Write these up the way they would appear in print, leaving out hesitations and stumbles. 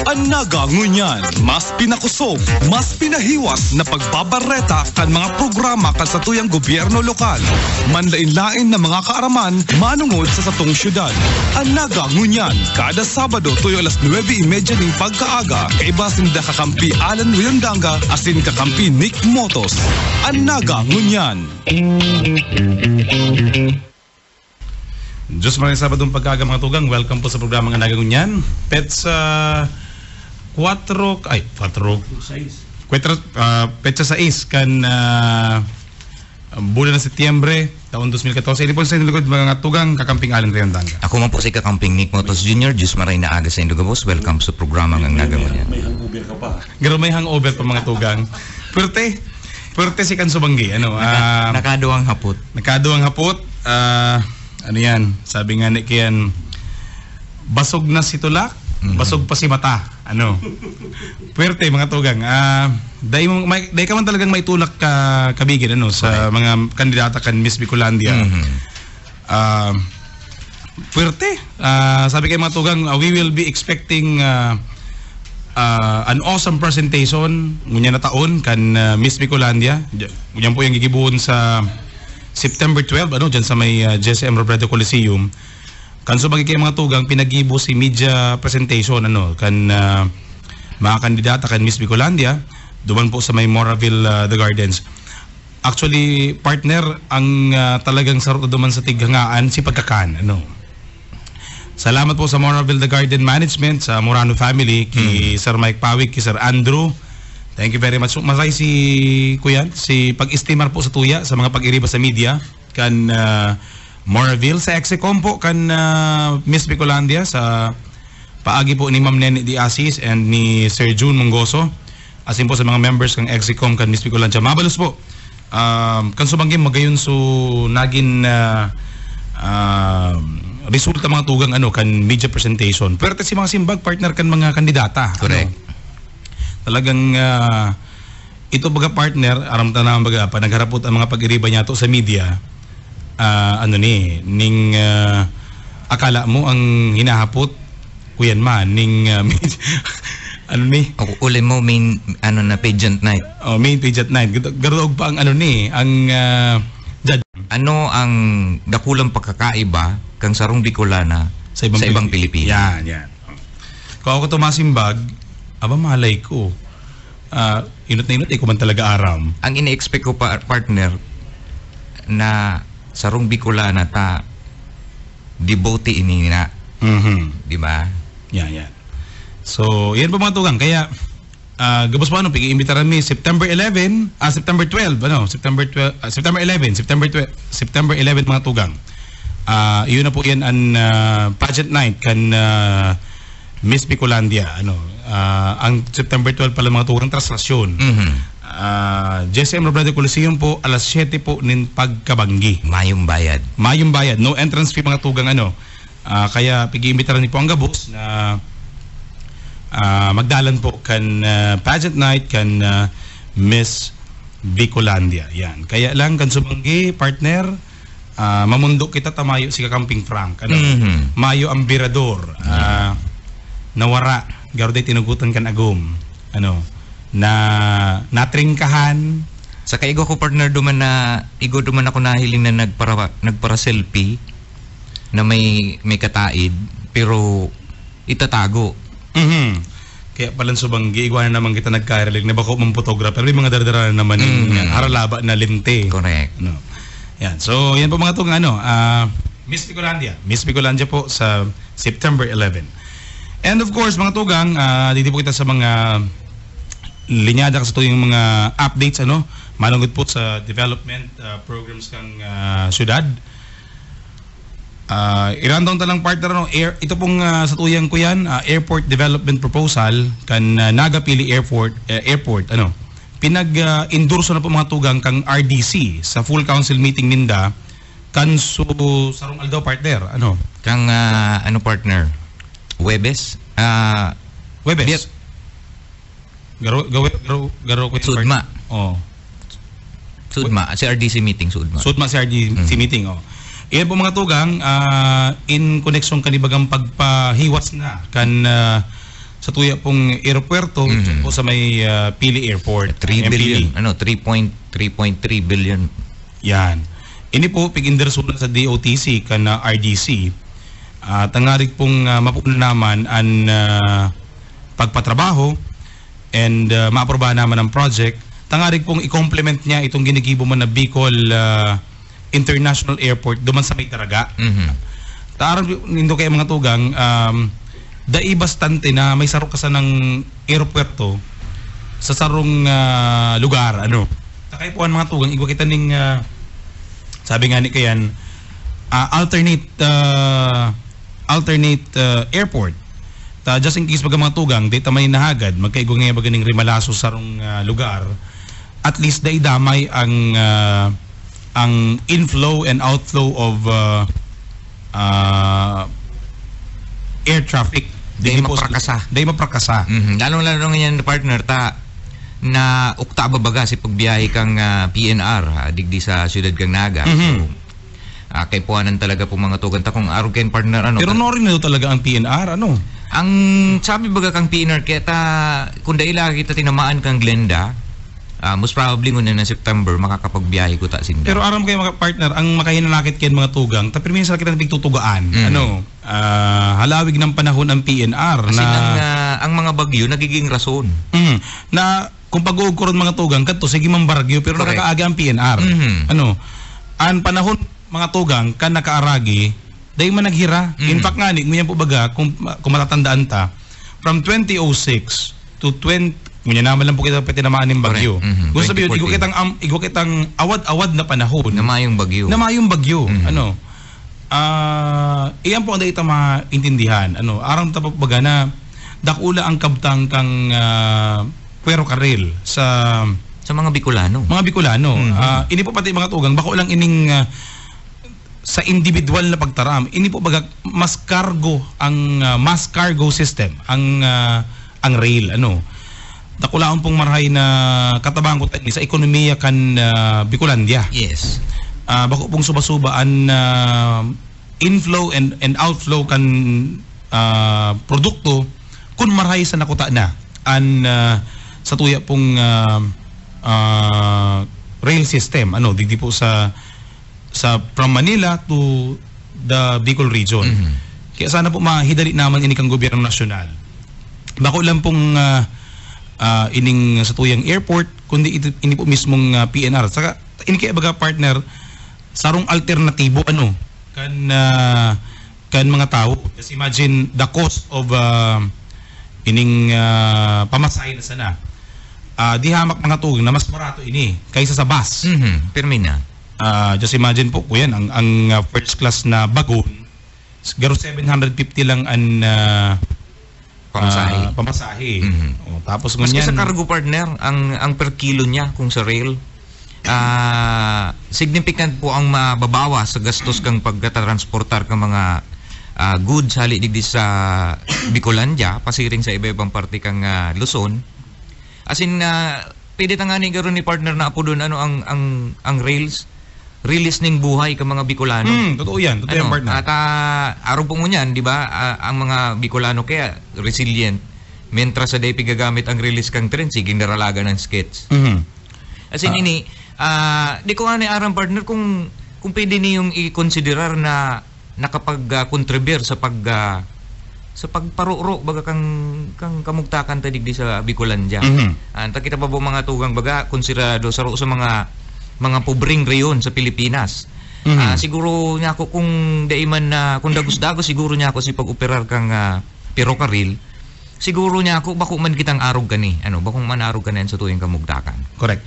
Anaga ngunyan, mas pinakusog, mas pinahiwas na pagbabareta kan mga programa kan sa tuyang gobyerno lokal. Manlain-lain na mga kaaraman manungod sa satong syudad. Anaga ngunyan, kada Sabado tuyo alas 9:30 ning pagkaaga kay basin da kakampi Alan Williamdanga asin kakampi Nick Motos. Anaga ngunyan. Diyos maraming Sabadong pagkaga mga tugang. Welcome po sa programang Anaga ngunyan. Petsa 6 kan bulan ng Setyembre taon 2014. Ini po sa inyo mga tugang kakamping Alan Williamdanga. Ako man po si kakamping Nick Motos Jr. Diyos maraming naaga sa inyo boss. Welcome sa programang Anaga ngunyan. May hangover ka pa. Garo may hangover pa mga tugang. Pwerte si Kansubanggi. Nakaduang hapot. Ano yan, sabi nga ni Kian, basog na si tulak, basog pa si mata. Puwerte mga tugang. Dahil ka man talagang may tulak kabigin sa mga kandidata kan Miss Bicolandia. Puwerte. Sabi kay mga tugang, we will be expecting an awesome presentation ngunya na taon kan Miss Bicolandia. Yan po yung gigibuon sa September 12 dyan sa may GSM Robredo Coliseum. Kanso bagay kay mga tugang pinagibo si media presentation kan mga kandidata kan Miss Bicolandia duman po sa may Moraville The Gardens. Actually partner ang talagang sarot duman sa tighangaan si pagkakan Salamat po sa Moraville The Garden Management, sa Morano family, kay Sir Mike Pawik, kay Sir Andrew. Thank you very much. Masay si Kuyan, si pag-estimar po sa tuya sa mga pag-iriba sa media kan Moraville, sa Execom po kan Miss Bicolandia, sa paagi po ni Ma'am Nene Di Asis and ni Sir June Mongoso, asin po sa mga members kan Execom kan Miss Bicolandia. Mabalos po. Kan subanggim magayon so nagin resulta mga tugang kan media presentation. Pwerte si mga simbag partner kan mga kandidata. Correct. Talagang ito baga partner aram ta na baga pa nagharapot ang mga pag-iriba niya to sa media ning akala mo ang hinahapot kuyan man ning uli mo main pageant night. Main pageant night garog pa ang ang judge. Ano ang dakulang pagkakaiba kang sarong Bicolana sa ibang Pilipino? Yan. Kung ako tumasimbag aba malay ko. Inot na inot ko man talaga aram. Ang ine-expect ko partner na sarong Bicolana ta devotee ini na. Di ba? Yan. So, yan po mga tugang. Kaya gabos pa pag-iimbitaran mi September 11, September 12, September 11 mga tugang. Iyon na po yan ang pageant night kan Miss Bicolandia. Ang September 12 pala mga tugang traslasyon. GSM Robredo Coliseum po alas 7 po nin pagkabanggi. Mayong bayad. No entrance fee mga tugang kaya pag-iimbitaran ni po ang gabos na magdalan po kan pageant night kan Miss Bicolandia. Yan. Kaya lang kan subanggi partner mamundok kita tamayo si kakamping Frank. Mayo ang birador. Nawara garuday tinugutan kan agum na natringkahan sa kaigo ko partner duman ako nahiling na nagpara selfie na may kataid pero itatago. Kaya palang subanggi igwanan naman kita nagkarilig na bako mang photographer may mga dardara naman haralaba na linte. Correct. Yan. So yan po mga tong Miss Bicolandia po sa September 11. And of course, mga tugang, dito po kita sa mga linyada sa tuyong mga updates, manungod po sa development programs kang syudad. Irandaw talang partner, ito pong sa tuyang kuyan, airport development proposal kan Nagapili Airport, pinag-endorso na po mga tugang kang RDC sa full council meeting ninda kan sarong aldaw partner, Kang partner? Webes? Webes. Garo Sudma. Sudma, si RDC meeting Sudma si RDC meeting. Iyan po mga tugang in connection kanibagang pagpahiwas na kan sa tuya pong aeropuerto o sa may Pili Airport. 3 billion, 3.3 billion. Yan. Ini po pigindersunan sa DOTC kana RDC. Tangarig pong mapuna naman ang pagpatrabaho and maaprobahan naman ang project. Tangarig pong i-complement niya itong ginigibo mo na Bicol International Airport duman sa may Taraga. Taarang nindo kay mga tugang dai bastante na may sarok kasa ng aeropuerto sa sarong lugar ano. Takay po ang mga tugang igwa kita ning sabi nga ni kayan alternate airport. Just in case baga mga tugang data may nahagad magkaigo nga baga ning rimalaso sarong lugar. At least dai damay ang inflow and outflow of air traffic. Day maprakasa. Lalo ngayon partner na uktaba baga si pagbiyahe kang PNR digdi sa siyudad kang Naga. So, kay puanan talaga po mga tugan ta kung arog kayo partner ano. Pero no rin na talaga ang PNR ano. Ang sabi baga kang PNR kaya kung daila kita tinamaan kang Glenda, most probably ngun na September makakapagbiyahe ko ta sinda. Pero aram kayo mga partner, ang makahinanakit kayo mga tugang, tapos sa kita nagtutugaan. Halawig ng panahon ang PNR kasi na ang mga bagyo nagiging rason. Na kung pag-uugkoron mga tugang kadto sige man baragyo pero correct. Nakakaaga ang PNR. Ang panahon mga tugang kan nakaaragi dahil man naghira. In fact nga ni ngunyan po baga kung matatandaan ta from 2006 to 20 ngunyan naman lang po kita tinamaan ng bagyo. Gusto sabihin igo kitang awad-awad na panahon. Namayong bagyo. Iyan po ang dahita maintindihan. Arang tapos baga na dakula ang kabtang kang Puero Carril sa mga Bicolano. Ini po pati mga tugang bako lang ining sa individual na pagtaram. Ini po baga mas cargo system ang rail dakulaon pong marhay na katabang ko sa ekonomiya kan Bicolandia. Yes. Bako pong suba-subaan inflow and outflow kan produkto kun marhay sa nakuta na sa tuya pong rail system digdi po sa from Manila to the Bicol region. Kaya sana po mahidali naman ini kang gobyerno nasyonal. Bako lang pong ining sa tuyang airport kundi ini po mismong PNR. Saka ini kaya baga partner sarong alternatibo kan mga tao. Just imagine the cost of ining pamasahe na sana. Di hamak mga tugang na mas barato ini kaysa sa bus. Permina. Just imagine po kuyan ang first class na bagon siguro 750 lang ang pamasahe. Tapos maski sa cargo partner ang per kilo niya kung sa rail significant po ang mababawa sa gastos kang pagtatransportar kang mga goods hali digdi sa Bicolandia pasiring sa iba-ibang parte kang Luzon. As in pwede tangani garo ni partner na apo doon ang rails release ning buhay ka mga Bicolano. Totoo yan partner. At araw po mo niyan, di ba? Ang mga Bicolano kaya resilient. Mientras sa day pigagamit ang release kang tren, sige naralaga ng skets. As in ini, di ko nga ni arang partner kung pwede niyong i-considerar na nakapag-contribute sa pagparuro baga kang kamugtakan tadig di sa Bicolandia. Anta kita pa po mga tugang baga konsiderado sa mga pobreng reyon sa Pilipinas. Siguro niya ako kung daiman na kung dagos-dagos siguro niya ako si pag-operar kang Puero Carril. Siguro niya ako bako man kitang arog kani. Bakong man arog kanan sa tuyong kamugtakan. Correct.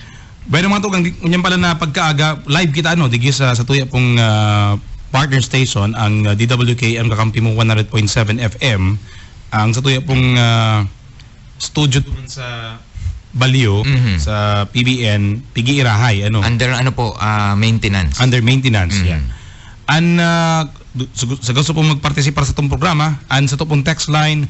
Bayro mga tugang unyan pala na pagkaaga live kita digi sa tuya pong partner station ang DWKM kakampi mo 100.7 FM ang sa tuya pong studio dun sa Balio sa PBN Pigi Irahay under maintenance. Under maintenance yan. Sa gusto pong magpartisipar sa itong programa sa itong text line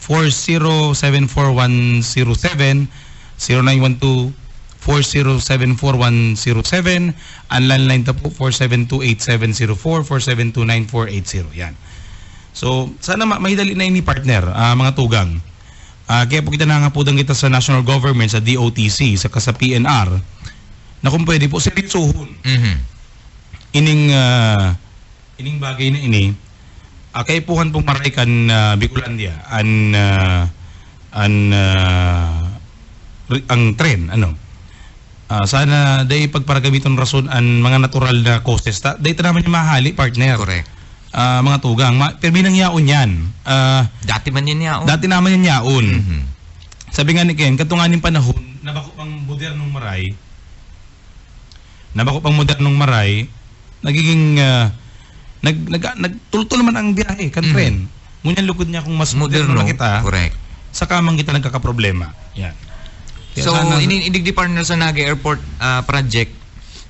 0912-4074107 0912-4074107 ang landline ta po 472-8704 472-9480 yan. So sana mahidali na ini partner, mga tugang. Kaya po kita nangapudan kita sa national government, sa DOTC, sa PNR, na kung pwede po seryosohon ining bagay na ini. Kaipuhan pong maray kan Bicolandia ang tren sana day pagparagamiton rason an mga natural na causes day naman yung mahali partner. Correct. Mga tugang pero binang yaon yan. Dati man yan yaon. Dati naman yan yaon. Sabi nga ni Ken, katunganing panahon nabako pang modernong maray nagiging nagtultol naman ang biyahe kan tren. Ngunyan lukod niya kung mas moderno na kita. Correct. Sa kamang kita nagkakaproblema. Yan. So, inig di partner sa Naga Airport project,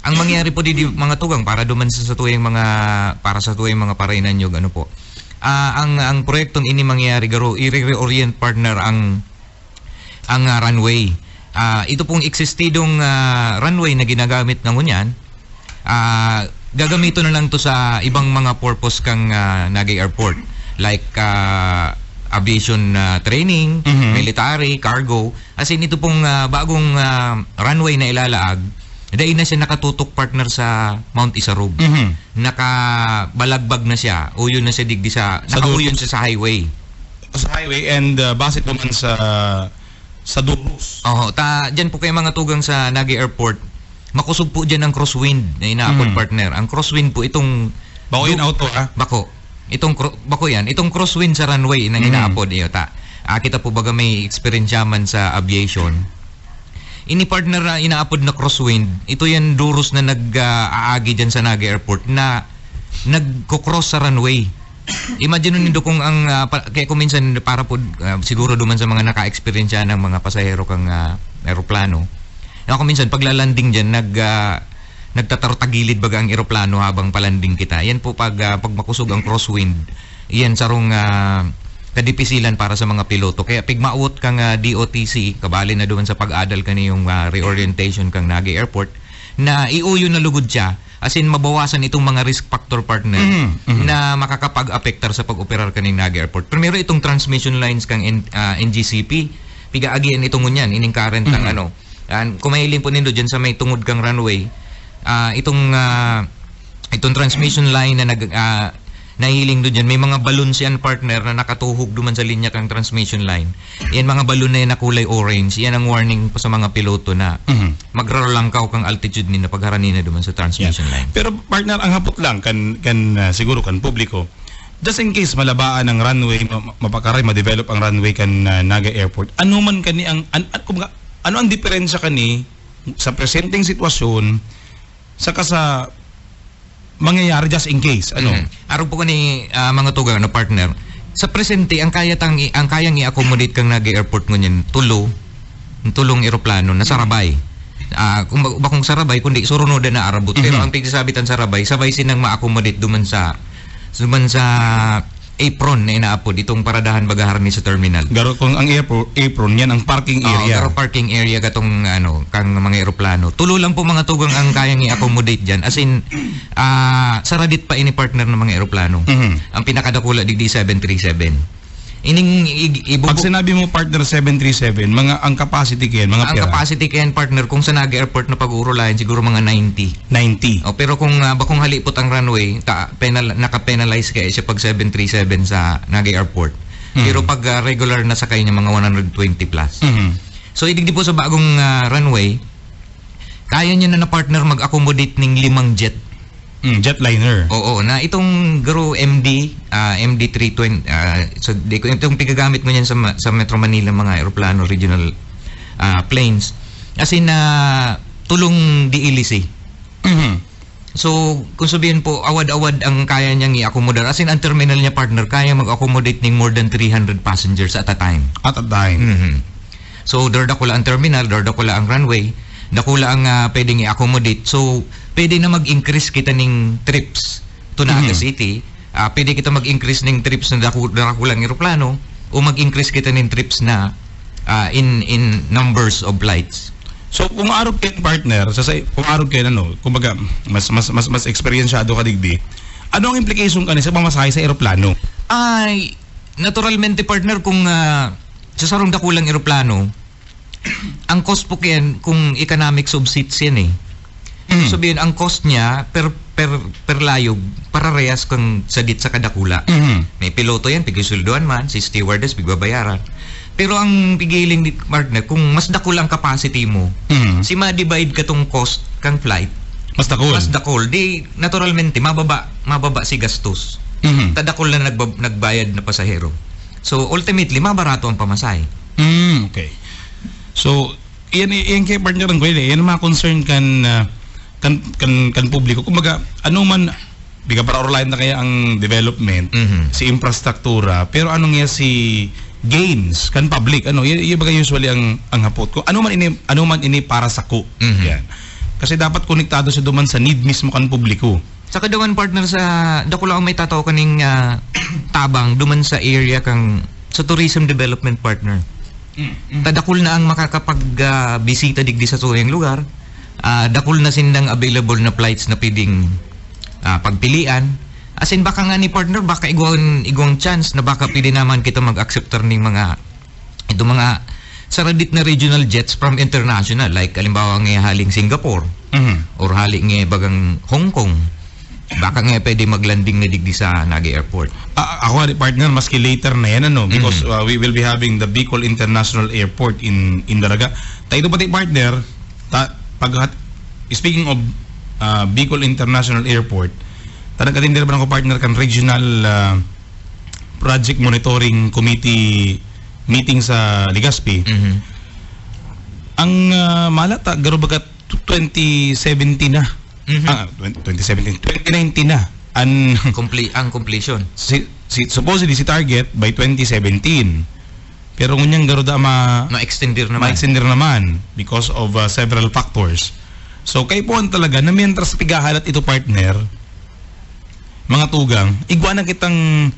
ang mangyayari po di mga tugang para duman sa tuwing mga parainan nyo, ano po. Ang proyektong ini mangyayari garo i-reorient partner ang runway. Ito pong existidong runway na ginagamit ng unyan, gagamito na lang to sa ibang mga purpose kang Naga Airport, like aviation training, military, cargo. As in ito pong bagong runway na ilalaag, dahil na siya nakatutok partner sa Mount Isarug. Nakabalagbag na siya, uyon na siya digdi nakauyon siya sa highway. Sa highway and basit naman sa Durus. Diyan po kayo mga tugang sa Naga Airport, makusog po dyan ang crosswind na inaapod partner. Ang crosswind po itong bako yun auto bako. Itong crosswind sa runway na inaapod iyo kita po baga may experience man sa aviation. Ini partner na inaapod na crosswind, ito yan Durus na nag-aagi dyan sa Naga Airport na nagko-cross sa runway. Imagine nindo kung kaya kung minsan para po siguro duman sa mga naka-experience ng mga pasahero kang aeroplano. Ako minsan paglalanding diyan nagtatarotagilid baga ang eroplano habang palanding kita. Yan po pag makusog ang crosswind. Yan sarong kadipisilan para sa mga piloto. Kaya pigmaot kang DOTC, kabali na doon sa pag-adal kaniyong reorientation kang Naga Airport, na iuyo na lugod siya, as in mabawasan itong mga risk factor partner na makakapag-apektar sa pag-operar kaning Naga Airport. Primero itong transmission lines kang NGCP, piga-agian itong ngunyan, ining current ang kung mahiling po nindo dyan sa may tungod kang runway, itong transmission line na nahiling doon dyan, may mga balloons yan partner na nakatuhog duman sa linya kang transmission line. Yan mga balloon na yan na kulay orange, yan ang warning pa sa mga piloto na magraralangkaw kang altitude ni na pagharani na duman sa transmission line. Pero partner, ang hapot lang siguro kan publiko, just in case malabaan ang runway, mapakaray ma-develop ang runway kan Naga Airport, ano man kani ano ang diferensya kani sa presenting sitwasyon saka sa mangyayari just in case Araw po kani mga tugang na partner sa presente ang kayang i-accommodate kang Naga Airport ngunyan tulong eroplano na sarabay. Kung sarabay kundi surunodan na arabot pero ang pigsasabitan sarabay sabay sinang ma-accommodate duman sa apron na inaapod itong paradahan bagahar ni sa terminal. Garo kung ang apron yan ang parking area. Garo parking area katong kang mga eroplano. Tulo lang po mga tugang ang kayang i-accommodate diyan. As in saradit pa ini partner ng mga eroplano. Ang pinakadakula digdi 737. Pag sinabi mo partner 737, ang capacity kayan, mga ang capacity kayan partner kung sa Naga Airport na pag-uurulayan siguro mga 90. Pero kung bakong halipot ang runway, naka-penalize kaya siya pag 737 sa Naga Airport. Pero pag regular na sakay niya mga 120 plus. So idigdi po sa bagong runway, kaya niya na partner mag-accommodate ng 5 jet. Jetliner. Oo, na itong Garo MD320 so itong pigagamit mo niyan sa Metro Manila mga aeroplano regional planes as in tulong DLC. So kung sabihin po awad-awad ang kaya niyang i-accommodate as in ang terminal niya partner kaya mag-accommodate ng more than 300 passengers at a time. So dakula ang terminal, dakula ang runway, dakula ang pwedeng i-accommodate. So pwede na mag-increase kita ng trips to Naga City. Pwede kita mag-increase ng trips na dakulang eroplano o mag-increase kita ng trips na in numbers of flights. So kung araw kayo partner, kung araw kayo kumbaga mas experiensyado ka digdi, ano ang implication kanina sa pamasahe sa eroplano? Ay, naturalmente partner, kung sa sarong dakulang eroplano, ang cost po yan, kung economics of seats yan eh. Sabihin, ang cost niya per layog, pararehas kang sadit sa kadakula. May piloto yan, pigisulduan man, si stewardess, bigbabayaran. Pero ang pigiling ni partner, kung mas dakul ang capacity mo, si ma-divide ka tong cost kang flight, Mas dakol. di naturalmente mababa si gastos. Tadakol na nagbayad na pasahero. So ultimately mabarato ang pamasahe. Okay. So yan kay partner ng kweli, yan ang mga concern kan publiko. Kumbaga, ano man biga para orlain na kaya ang development, si infrastruktura, pero ano nga si gains kan public, ano yung baga usually ang hapot ko. Ano man ini para sa ko. Yan. Kasi dapat konektado sa duman sa need mismo kan publiko. Saka dawan partner sa dako lang may tataw kaning tabang duman sa area kang sa tourism development partner. Tadakul na ang makakapag bisita digdi sa tuyang lugar. Dakul na sindang available na flights na pwedeng pagpilian. As in baka nga ni partner, baka igwang chance na baka pwede naman kita mag-acceptor ng mga saradit na regional jets from international, like halimbawa nga haling Singapore or haling nga bagang Hong Kong. Baka nga pwede maglanding na digdi sa Naga Airport. Ako nga partner, maski later na yan, ano, because we will be having the Bicol International Airport in Daraga. Tayo pati partner, speaking of Bicol International Airport, talaga-tindir ba ng partner kan regional project monitoring committee meeting sa Legazpi. Ang malata garo baga 2017 na. 2019 na ang completion. Supposedly si target by 2017. Pero ngunyang garo da ma-extender naman because of several factors. So kay po talaga na mientras pigahalat ito partner, mga tugang, igwa na kitang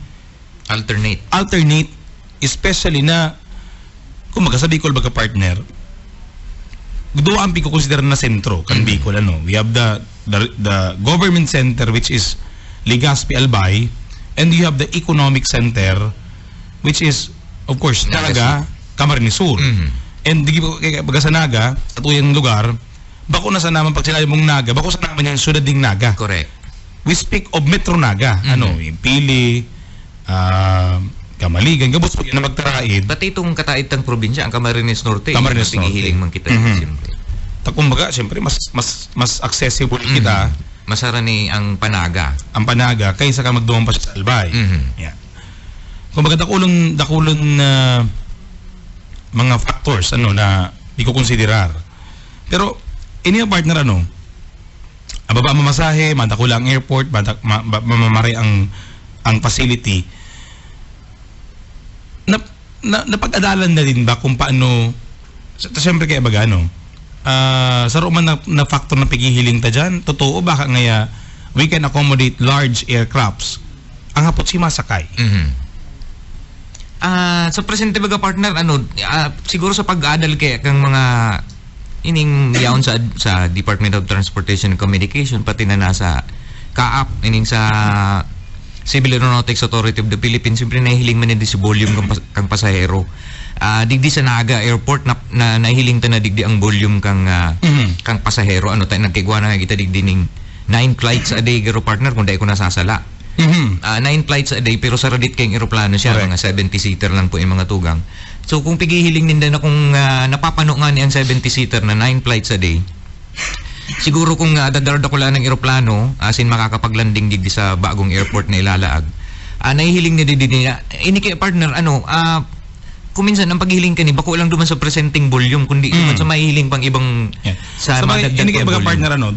alternate, especially na kung magkasabi ko baga partner, doon ang ko consider na sentro kan Bicol, ano. We have the government center, which is Legazpi Albay, and you have the economic center, which is of course Naga Camarines Sur. And di baga sa Naga, sa tuyang lugar, bako na sa naman pag sinabi mong Naga, bako sa naman yung syudad ding Naga. Correct. We speak of Metro Naga, ano, yung Pili, Kamaligan, gabos po yan na magtaraid. Pati itong kataitang probinsya, ang Camarines Norte, Camarines Norte. man kita. Siyempre. Kumbaga, siyempre, mas accessible kita. Masara ni ang Panaga. Ang Panaga, kaysa ka magduwang pa sa Albay. Yan. Kumbaga, dakulon na mga factors, ano, na di ko konsiderar. Pero, ini ang partner, ano, ababa mamasahe, mandakulang airport, mamamari ang facility. Napag-adalan na din ba kung paano, siyempre kaya baga, ano, sa roman na factor na paghihiling ta dyan, totoo baka ngaya we can accommodate large aircrafts ang hapot si masakay. Sa presente baga partner, ano, siguro sa pag-aadal kaya kang mga ining yaon sa Department of Transportation and Communication, pati na nasa CAAP, ining sa Civil Aeronautics Authority of the Philippines, siyempre nahihiling man din si volume kang pasahero. Digdi sa Naga Airport na nahihiling ta na digdi ang volume kang pasahero. Ano tayo nagkigwa na kita digdi ning 9 flights a day garo partner kung dahil ko nasasala. 9 flights a day pero sa radit kayong aeroplano siya. Correct. Mga 70-seater lang po yung mga tugang. So kung pigihiling din na kung napapano nga ni ang 70-seater na 9 flights a day, siguro kung dadarda ko lang ng eroplano, asin makakapaglanding digdi sa bagong airport na ilalaag, nahihiling na din niya. Ini kay partner, ano, kung minsan ang paghihiling ka ni, bako lang duman sa presenting volume, kundi duman sa mahihiling pang ibang sa madagdag ini kay volume. partner, ano,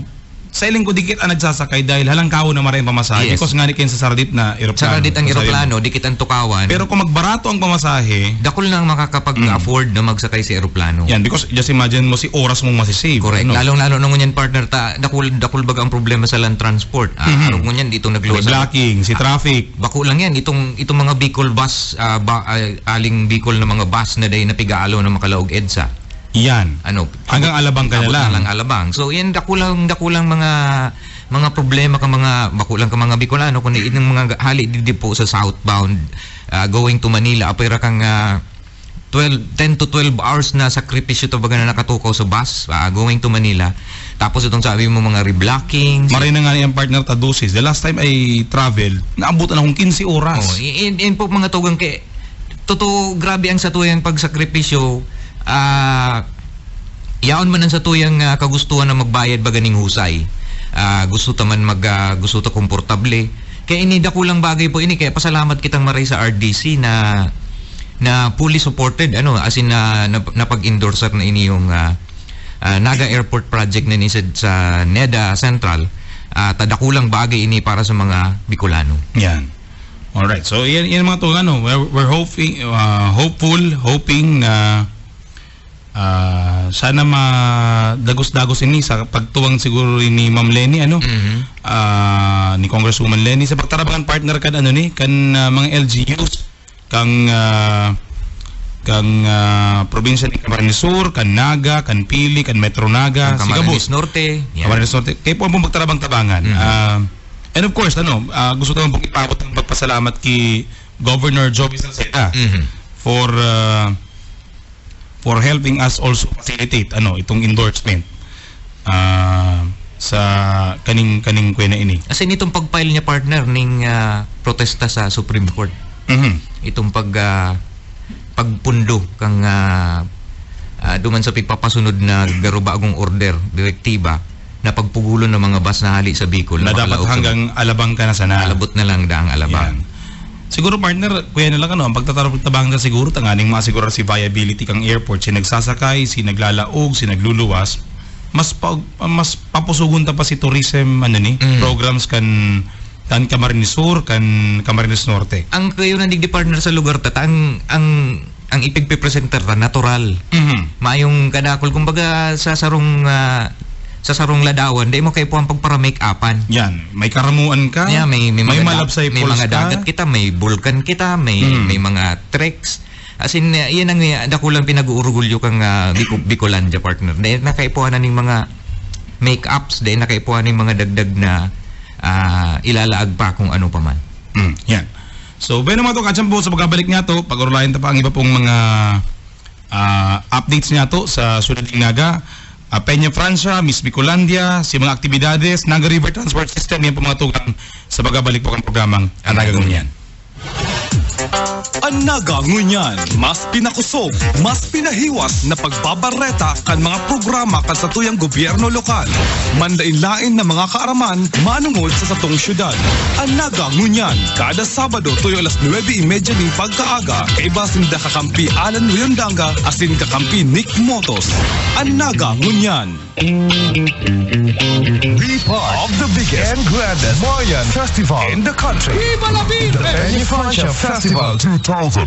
sa iling ko dikit ang nagsasakay dahil halang kawo na maraming pamasahe. Because nga ni kayo sa Saradit na aeroplano. Sa Saradit ang aeroplano, dikit ang tukawan. Pero kung magbarato ang pamasahe, dakol lang makakapag-afford na magsakay sa aeroplano. Yan, because just imagine mo si oras mong masisave. Correct. Ano? Lalong-lalo nung yan partner, dakol baga ang problema sa land transport. Araw mo yan, itong nagluwas. Blocking, si traffic. Bako lang yan, itong mga Bicol bus, aling Bicol na mga bus na day napigaalo na makalaog EDSA. Yan. Ano, hanggang Alabang ka na lang. Alabang. So yan dakulang mga mga problema ka mga bakulang ka mga Bicolano kundi ining mga hali didi po sa southbound going to Manila apira kang 10 to 12 hours na sakripisyo to baga na nakatukaw sa bus going to Manila. Tapos itong sabi mo mga reblocking. Maray na nga yung partner Tadusis. The last time I traveled, naabutan akong 15 oras. In po mga tugang kay totoo grabe ang satuyang pagsakripisyo. Yaon man ang satuyang kagustuhan na magbayad baganing husay. Gusto ta man gusto ta komportable. Kaya ini dakulang bagay po ini kaya pasalamat kitang maray sa RDC na fully supported as in napag-endorser na ini yung Naga Airport project na ni sa NEDA Central. Tadakulang bagay ini para sa mga Bicolano. Yan. Alright. So yan mga to we're hoping na sana madagos-dagos ini sa pagtuwang siguro ni Ma'am Lenny ni Congresswoman Lenny sa pagtarabangan partner kan mga LGUs kang probinsya ni Camarines Sur, kan Naga, kan Pili, kan Metro Naga, Camarines Norte. Camarines Norte. Kaya po ang magtarabang-tabangan. And of course, gusto ko pong ipabot ng pagpasalamat kay Governor Joey Salceda for helping us also facilitate itong endorsement sa kaning kuya na ini. As in itong pag-file niya partner ning protesta sa Supreme Court. Itong pagpundo kang duman sa pagpapasunod na garubagong order, direktiba na pagpugulon ng mga bus na hali sa Bicol na dapat hanggang Alabang ka na sana. Alabot na lang daang Alabang. Yan. Siguro partner, kuya na lang ang pagtatarabang na siguro tanganing masigurar si viability kang airport, si nagsasakay, si naglalaog, si nagluluwas, mas papusugon ta pa si tourism programs kan Camarines Sur, kan Camarines Norte. Ang kayo nandig partner sa lugar ang ipigpipresenter ta natural. Maayong kadakol kumbaga sa sarong ladawan, di mo kay po ang pagpara-make-upan. Yan, may karamuan ka, may malabsay may mga dagat kita, may vulkan kita, may mga treks. As in, yan ang dakulang pinag-uurgulyo kang Bicolandia partner. Dahil nakaipuan na ning mga make-ups, dahil nakaipuan ning mga dagdag na ilalaag pa kung ano pa man. Yan. So, bayan naman ito, Kachampo, sa pagbabalik niya to, pag-urulayan ta pa ang iba pong mga updates niya to sa Sunod Naga, Peña Francia, Miss Bicolandia, si mga aktibidades, Naga River Transport System, yan po mga tugang sa pagbabalik po ang programang Anaga Ngunyan. Anaga Ngunyan, mas pinakusog, mas pinahiwas na pagbabareta kan mga programa kan sa tuyang gobyerno lokal. Manlain-lain na mga kaaraman manungod sa satong syudad. Anaga Ngunyan, kada Sabado tuyo alas 9:30 ning pagkaaga, kaiba sinda kakampi Alan Riondanga asin kakampi Nick Motos. Anaga Ngunyan. Be part of the biggest and grandest Mayan festival in the country. Viva la Virgen! The Peña Francia Festival 2014.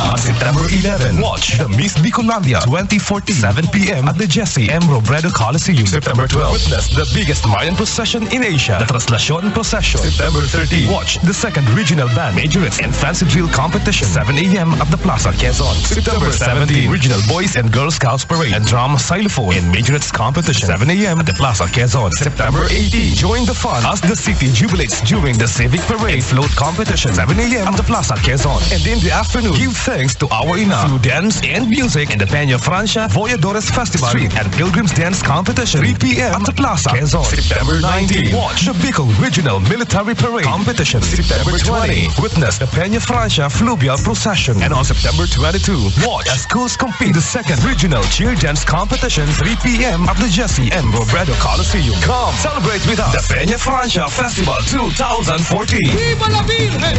On September 11, watch the Miss Bicolandia 2014, 7 p.m. at the Jesse M. Robredo Coliseum. September 12, witness the biggest Mayan procession in Asia, the Traslacion Procession. September 13, watch the second regional band Majorets and Fancy Drill Competition, 7 a.m. at the Plaza Quezon. September 17, regional Boys and Girl Scouts Parade and Drama Xylophone and Majorets Competition, 7 a.m. at the Plaza Quezon. September 18, join the fun as the city jubilates during the Civic Parade Float Competition, 7 a.m. at the Plaza Quezon. And in the afternoon, give thanks to our ina through dance and music in the Peña Francia Voyadores Festival Street and Pilgrims Dance Competition, 3 p.m. at the Plaza Quezon. September 19, watch the Bicol Regional Military Parade Competition. September 20, witness the Peña Francia Fluvial Procession. And on September 22, watch as schools compete the second Regional Cheer Dance Competition, 3 p.m. at the Jesse M. Robredo Coliseum. Come celebrate with us the Peña Francia Festival 2014. Viva la Virgen!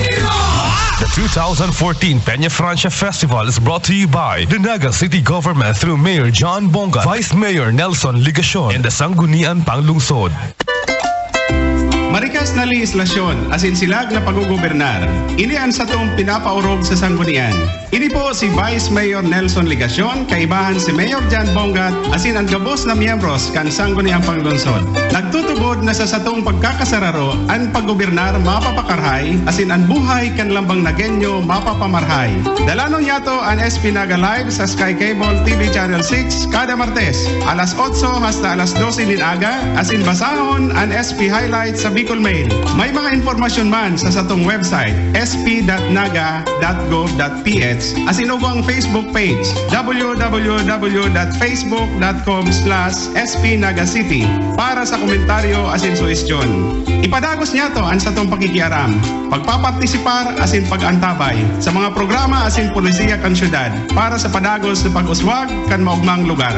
The 2014 Peña Francia Festival is brought to you by the Naga City Government through Mayor John Bonga, Vice Mayor Nelson Ligacion, and the Sangguniang Panglungsod. Marika, parehas na legislasyon asin silag na paggugobernar. Ini ang satong pinapaurog sa sanggunian. Ini po si Vice Mayor Nelson Ligacion, kaibahan si Mayor Jan Bongat, asin ang gabos na miyembros kan sangguniang panglungsod. Nagtutubod na sa satong pagkakasararo ang paggobernar mapapakarhay, asin ang buhay kan lambang nagenyo mapapamarhay. Dalanon yato ang SP Naga Live sa Sky Cable TV Channel 6 kada Martes, alas 8 hasta alas 12 din aga, asin basahon ang SP Highlights sa Bicol Mail. May mga informasyon man sa satong website sp.naga.gov.ph asin ugo ang Facebook page www.facebook.com/spnagacity para sa komentaryo asin suhestyon. Ipadagos niya to ang satong pakikiaram, pagpapartisipar asin pag-antabay sa mga programa asin polisiya kan syudad para sa padagos na pag-uswag kan maugmang lugar.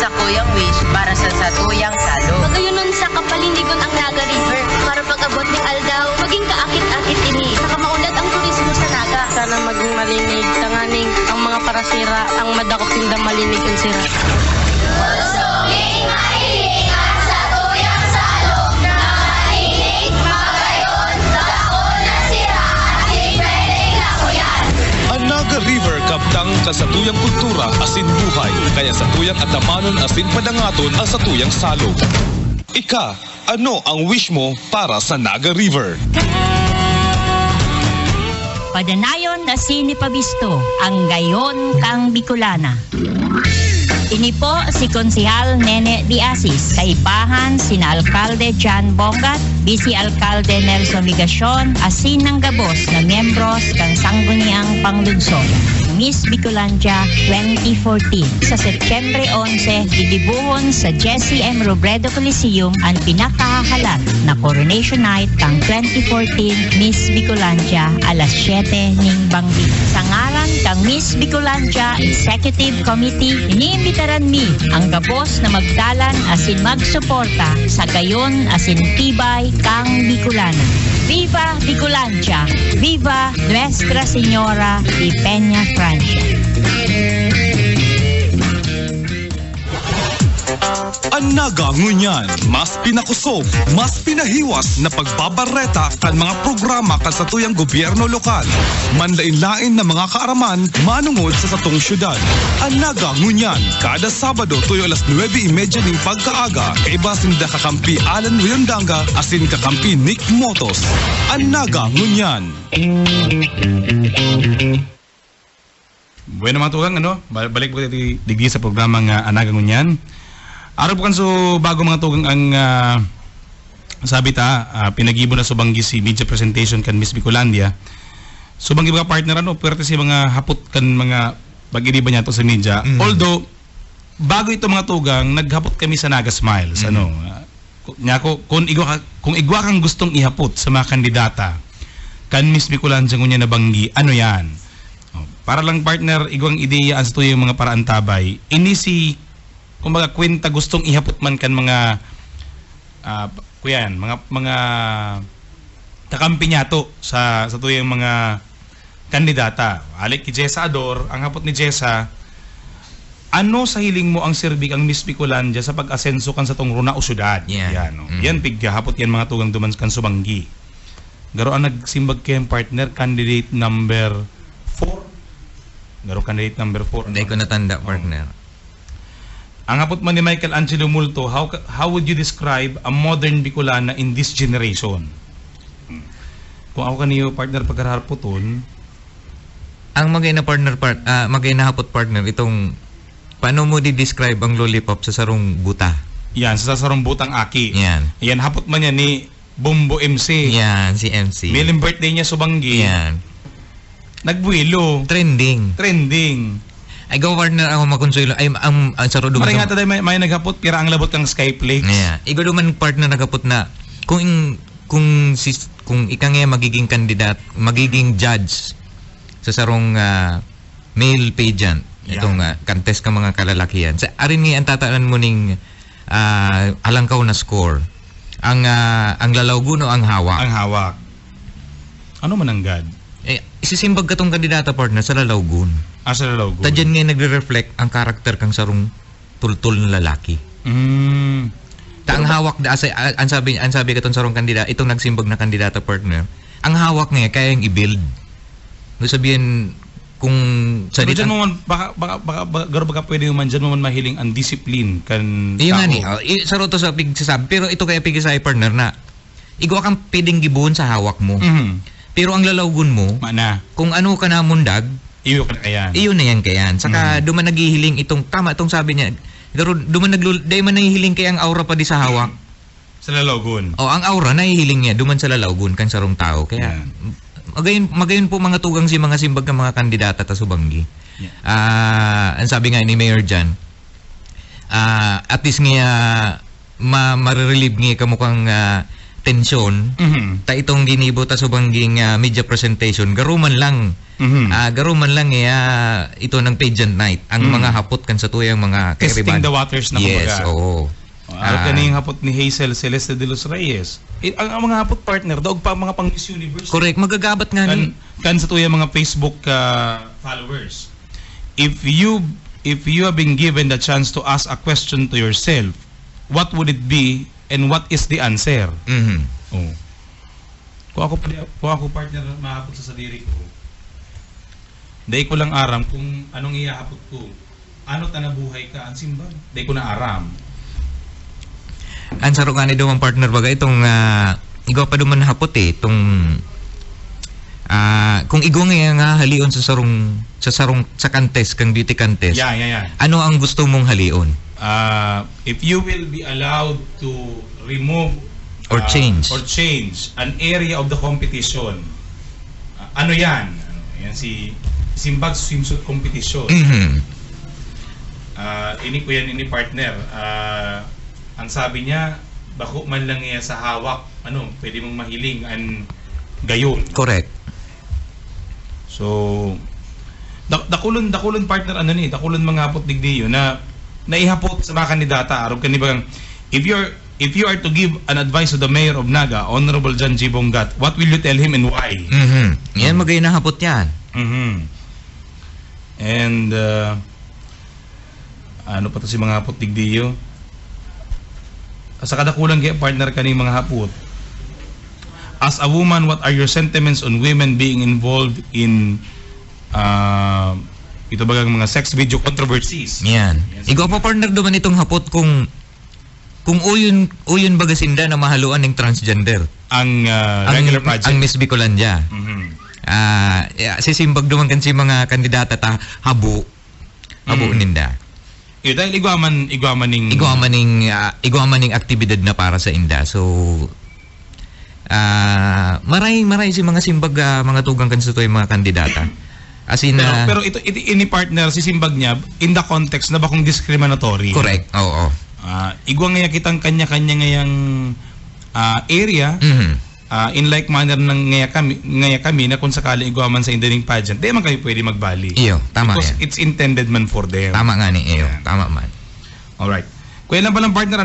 Sa Kuyang Wish para sa Satuyang Salo. Magayunon sa kapalinigon ang Naga River para pag-abot ni Aldaw, maging kaakit-akit ini. Saka maunlad ang turismo sa Naga. Sana maging malinig, tanganing ang mga parasira, ang madakop tinda malinig ang sira. Usunging mahilig ang Satuyang Salo. Nanganinig, magayon, dakon na sira. Ating pwedeng lakuyan. Ang Naga River kaptang kasatuyang kultura asin buhay, kaya satuyang atamanon asin padangaton ang satuyang salog. Ika, ano ang wish mo para sa Naga River? Padanayon na sinipabisto ang gayon kang Bicolana. Ini po si Konsehal Nene Diasis, kaibahan sina Alkalde Jan Bongat, Vice Alkalde Nelson Ligacion, asin ng gabos na miyembros kang sangguniang panglungsod. Miss Bicolandia 2014. Sa Setyembre 11, didibuhon sa Jesse M. Robredo Coliseum ang pinakahahalat na Coronation Night kang 2014 Miss Bicolandia alas 7 ning banggi. Sa ngaran kang Miss Bicolandia Executive Committee, iniimbitaran mi ang gabos na magdalan asin magsuporta sa gayon asin tibay kang Bicolana. Viva Bicolandia! Viva Nuestra Señora de Peña Francia! Ang Naga ngunyan, mas pinakusog, mas pinahiwas na pagbabareta kan mga programa kan satuyang gobyerno lokal. Manlain-lain na mga kaaraman manungod sa satong syudad. Ang Naga ngunyan, kada Sabado tuyo alas 9:30 ning pagkaaga, kay basin da kakampi Alan Riondanga asin kakampi Nick Motos. Ang Naga ngunyan. Bueno mga tugang, balik po digdi sa programa nga Anaga Ngunyan. Araw po kan so bago mga tugang ang sabi pinagibo na subanggi si media presentation kan Miss Bicolandia. Subanggi mga partner pwerte si mga hapot kan mga bagiriba niya to sa media. Although bago ito mga tugang naghapot kami sa Naga Smiles kung igwa kang gustong ihapot sa mga kandidata kan Miss Bicolandia ngunya na banggi, ano yan? Para lang partner igwang ideya sa tuyo yung mga paraan tabay. Ini si kumbaga kwenta gustong ihapot man kan mga mga kakampi niya to sa tuyong mga kandidata. Alik ki Jessa Ador, ang hapot ni Jessa, ano sa hiling mo ang sirbik ang Miss Bicolandia sa pag-asenso kan sa tong Runao Syudad? Yan hapot yan mga tugang duman kan subanggi. Garo ang nagsimbag kayong partner, candidate number 4. Hindi ko natanda, partner. Ang hapot man ni Michael Angelo Multo, how would you describe a modern Bicolana in this generation? Kung ako kaniyo partner pagkaraharpoton, ang magay na hapot partner itong paano mo di-describe ang lollipop sa sarong buta? Yan, sa sarong butang aki. Yan hapot man yan ni Bombo MC. Yan, si MC. Milim birthday niya subanggi. Yan. Nagbuelo. Trending. Ay partner ako makonsuelo ay ang saro duman. Maring nga may naghapot pira ang labot kang Skyflakes. Igo duman partner naghapot na kung ika nga magiging kandidat, magiging judge sa sarong male pageant itong contest ka mga kalalakihan. Sa arin nga ang tataan mo ning alangkaw na score. Ang lalawgon o ang hawak. Ang hawak. Ano man ang God? Isisimbag ka tong kandidata partner sa lalawgon. Sa lalawgon. Tadyan nga nagre-reflect ang karakter kang sarong tultul na lalaki. Ang hawak ang sabi katon sarong kandidato, itong nagsimbag na kandidato partner. Ang hawak niya kaya yung i-build. No sabihin kung sa dito mo man baka pwede man dyan mo man mahiling ang discipline kan tao. Yung ani, sa roto sa pigsasabi, pero ito kaya pigisay partner na igo kang pwedeng gibuhon sa hawak mo. Pero ang lalawgon mo, mana kung ano ka na mundag, iyo ka na kayan. Iyo na yan kayan. Saka duman naghihiling itong tama itong sabi niya. Pero duman day man nahihiling kay ang aura pa di sa hawak. Sa lalawgon. Ang aura nahihiling niya duman sa lalawgon kan sarong tao. Kaya magayon po mga tugang si mga simbag ng mga kandidata ta subanggi. Ang sabi nga ni Mayor Jan, at least nga ma-relieve nga kamukhang tensyon ta itong ginibo ta subangging media presentation garuman lang ito ng pageant night ang mga hapot kan sa tuyang mga testing the waters na kumbaga. Yes, oo. Kaning hapot ni Hazel Celeste de los Reyes. Ang mga hapot partner daog pa mga pang Miss Universe. Correct, magagabat nga ni kan sa tuyang mga Facebook followers. If you have been given the chance to ask a question to yourself, what would it be and what is the answer? Oh. Kung ako partner mahapot sa sadiri ko, day ko lang aram kung anong iyahapot ko. Ano tanabuhay ka ang simbag? Day ko na aram. Ang sarong ani duman partner baga itong igo pa duman hapot itong kung igo nga halion sa contest kang beauty contest. Yeah. Ano ang gusto mong halion? If you will be allowed to remove or change an area of the competition, ano yan? Yan si simbag swimsuit competition. Ini partner. Ang sabi niya, bako man lang niya sa hawak, pwede mong mahiling ang gayon. Correct. So, dakulon partner dakulon mga hapot digdiyo na naihapot sa mga kandidata arog kanibagang if you are to give an advice to the Mayor of Naga, Honorable John G. Bongat, what will you tell him and why? Yan magayon na hapot yan. And ano pa to si mga hapot digdiyo? Sa kadakulang kaya partner kaning mga hapot. As a woman, what are your sentiments on women being involved in ito bagang mga sex video controversies? Yan. Igo pa partner duman itong hapot kung uyon bagasinda na mahaluan ng transgender. Ang regular project. Ang Miss Bicolandia. Sisimbag duman kan si mga kandidata ta habo ninda. Dahil igwamaning aktibidad na para sa inda. So maray si mga simbag mga tugang kan sa mga kandidata. As in, pero ito ini partner si simbag niya in the context na bakong discriminatory. Correct. Oo. Igwa nga kitang kanya-kanya ngayang area. In like manner ng ngaya kami na kung sakali igwa man sa indaning pageant, di man kami pwede magbali. Iyo, tama because yan. It's intended man for them. Tama nga ni iyo, tama man. Alright. Kuya lang palang partner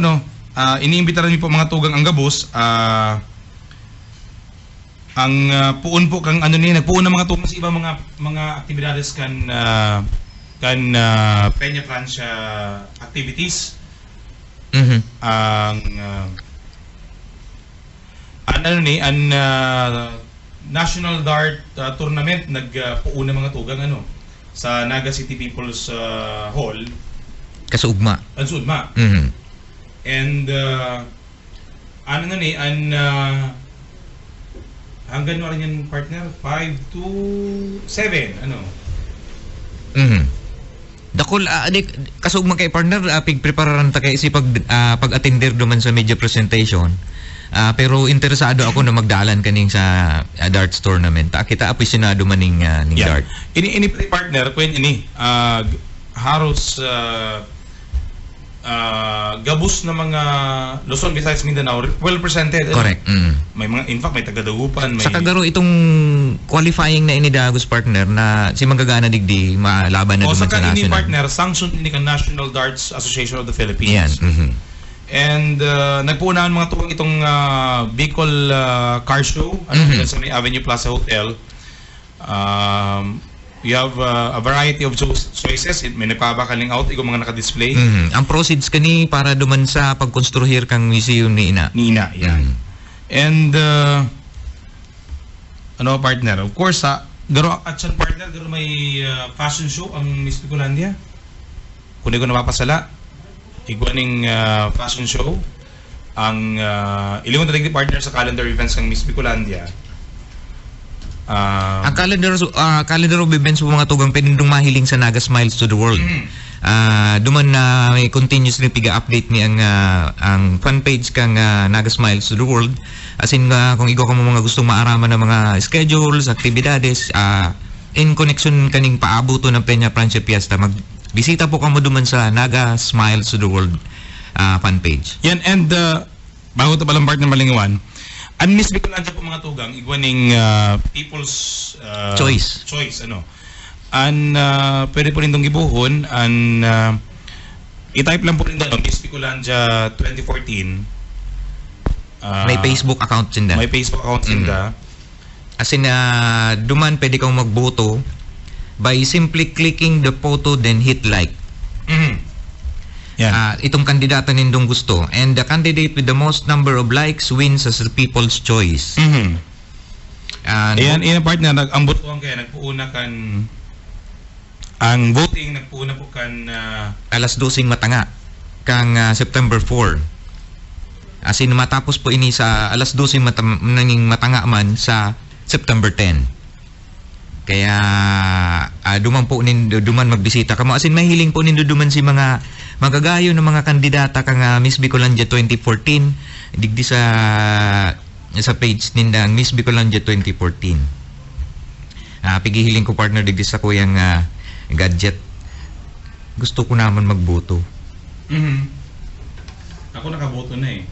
iniimbitaran niyo po mga tugang ang gabos. Ang puun po kang nagpuun ng mga tugang sa iba mga aktibidades kan Peña Francia activities. Ang National Dart Tournament nagpuuna mga tugang sa Naga City People's Hall. Kasuugma. And hanggang na rin yan partner 5 to 7 Dakol kasugma kay partner pigprepararan ta kay si pag-attender duman sa media presentation. Pero interesado ako na magdalan kaning sa darts tournament. Kita aficionado man ning dart. Ini partner kwen haros gabos na mga Luzon, Visayas, Mindanao well presented. Correct. May mga in fact may taga-Dagupan, may sa kagaro itong qualifying na inidagos partner na si magagana digdi malaban na duman sa national. Sa partner sanction ni kan National Darts Association of the Philippines. Yan. And nagpuunahan mga tuwang itong Bicol Car Show sa may Avenue Plaza Hotel. You have a variety of choices. May nagpabakaling out, ikaw mga naka-display. Ang proceeds kani para duman sa pagkonstruhir kang museum ni ina. Yan. And ano partner? Of course, garo action partner, garo may fashion show ang Miss Bicolandia. Kung di ko napapasala, igwaning fashion show ang ilimon na partner sa calendar events ng Miss Bicolandia. Ang calendar of events po mga tugang pinindong mahiling sa Naga Smiles to the World. Duman na may continuously piga-update ni ang fan page kang Naga Smiles to the World. As in, kung ikaw ka mo mga gustong maaraman ng mga schedules, aktibidades, in connection kaning paabuto ng Peña Francia Fiesta, magbisita po ka mo duman sa Naga Smiles to the World fan page. Yan, and bago ito palang part ng Malingawan, ang Miss Bicolandia po mga tugang, igwaning people's choice, ano. And pwede po rin itong gibuhon, and i-type lang po rin doon, Miss Bicolandia 2014. May Facebook account sinda. May Facebook account sinda. As in, duman pwede kang magboto by simply clicking the photo then hit like. Yan. Itong kandidata nindong gusto, and the candidate with the most number of likes wins as the people's choice. Ayan, partner, ang botohan kaya nagpuuna kan ang voting nagpuuna po kan alas 12 matanga kang September 4. As in, matapos po ini sa alas 12 nanging matanga man sa September 10. Kaya duman po duman magbisita kamo. As in, mahiling po nindo duman si mga magagayo ng mga kandidata kang Miss Bicolandia 2014 digdi sa page nindang Miss Bicolandia 2014. Pigihiling ko partner digdi sa kuyang gadget. Gusto ko naman magboto. Ako nakaboto na eh.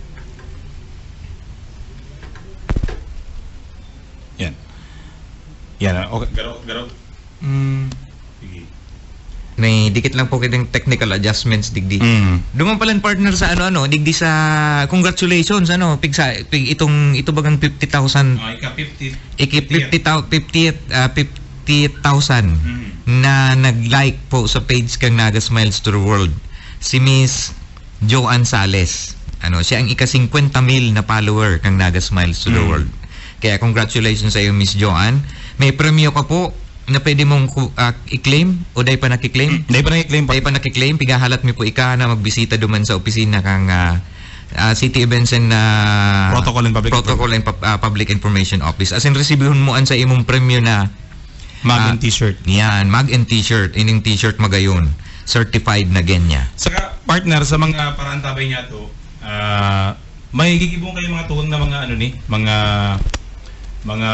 Yan, okay, garo. Sige. May dikit lang po kitang technical adjustments digdi. Duman pala partner sa digdi sa congratulations ito bagang 50,000. Ika 50,000 na nag-like po sa page kang Naga Smiles to the World. Si Miss Joanne Sales. Siya ang ika 50,000 na follower kang Naga Smiles to the World. Kaya congratulations sa iyo, Miss Joanne. May premyo ka po na pwede mong i-claim o dahil pa nakiklaim? Dahil pa nakiklaim. Pigahalat mo po na magbisita duman sa opisina kang City Events and Protocol and Public Information Office. As in, resibihon mo sa imong premyo na mag and t-shirt. Yan, mag and t-shirt. Ining t-shirt magayon. Certified na genya. Saka, partner, sa mga paraan tabay niya to, may gigibong kayo mga tuwang na mga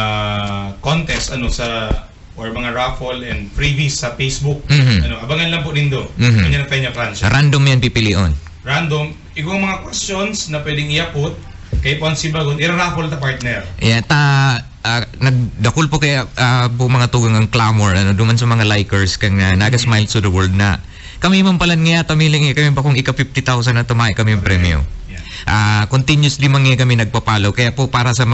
contest sa or mga raffle and freebies sa Facebook. Abangan lang po nindo. Kanya ng Peña Francia. Random yan pipilion. Random. Igong mga questions na pwedeng iapot kay Ponce Bagon, i-raffle ta partner. Nagdakul po kaya po mga tugang ang clamor duman sa mga likers kang Naga Smiles to the World na kami man pala nga tamiling kami pa kung ika 50,000 na tumay kami yung premyo. Continuously mangi kami nagpapalo kaya po para sa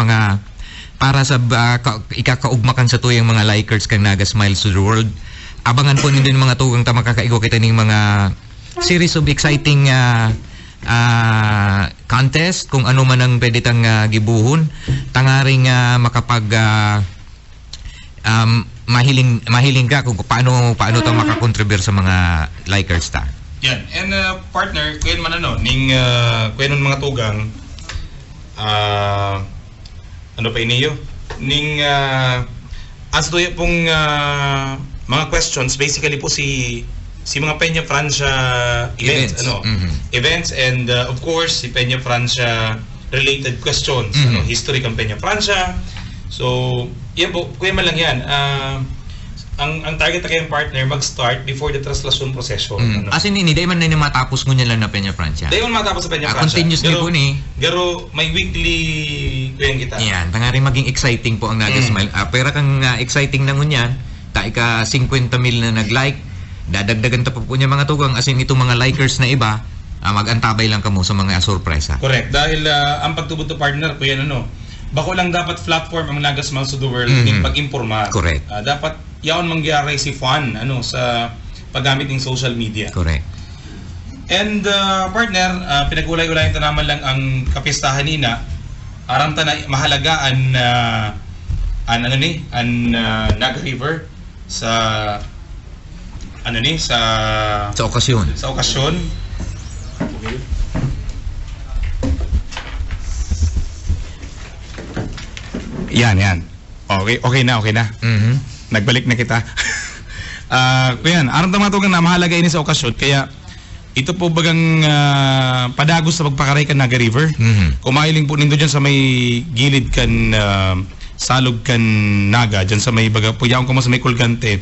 ikakaugmakan sa tuyang mga likers kang Naga Smiles to the World, abangan po nindin mga tugang makakaigo kita ning mga series of exciting contest kung ano man ang pwede tang gibuhon tangaring makapag mahiling ka kung paano ta makakontribute sa mga likers ta. Yan. And partner, kuyen man kuyen mga tugang ano pa iniyo? Ning as to pong mga questions, basically po si mga Peña Francia events. Events and of course si Peña Francia related questions. History ng Peña Francia. So, yan po, kuya man lang yan. Ang target na kayong partner mag-start before the traslasyon procession. As in, hindi man na matapos mo nila na Peña Francia. Hindi man matapos sa Peña Francia. Continuously po ni. Garo, may weekly kuyang kita. Yan, tangari maging exciting po ang Naga Smile. Pero kang exciting na ngunyan, tayo ka 50,000 na nag-like, dadagdagan ta po niya mga tugang. As in, itong mga likers na iba, mag-antabay lang kamo sa mga sorpresa. Correct. Dahil ang pagtubod to partner, kuya bako lang dapat platform ang Naga Smiles to the World din pag-imporma. Correct. Dapat yaon mangyari si Juan sa paggamit ng social media. Correct. And partner, pinag-ulay-ulayan ta naman lang ang kapistahan nina. Aram ta na mahalaga an Naga River sa sa okasyon. Sa okasyon. Yan. Okay na. Mhm. Nagbalik na kita. Kuyan, aram tamatugan na mahalaga ini sa okasyon, kaya ito po bagang padagos sa pagpakaray kan Naga River. Mhm. Kumahiling po nindo dyan sa may gilid kan salog kan Naga, dyan sa may baga puyaw ko mo sa may Kulgante.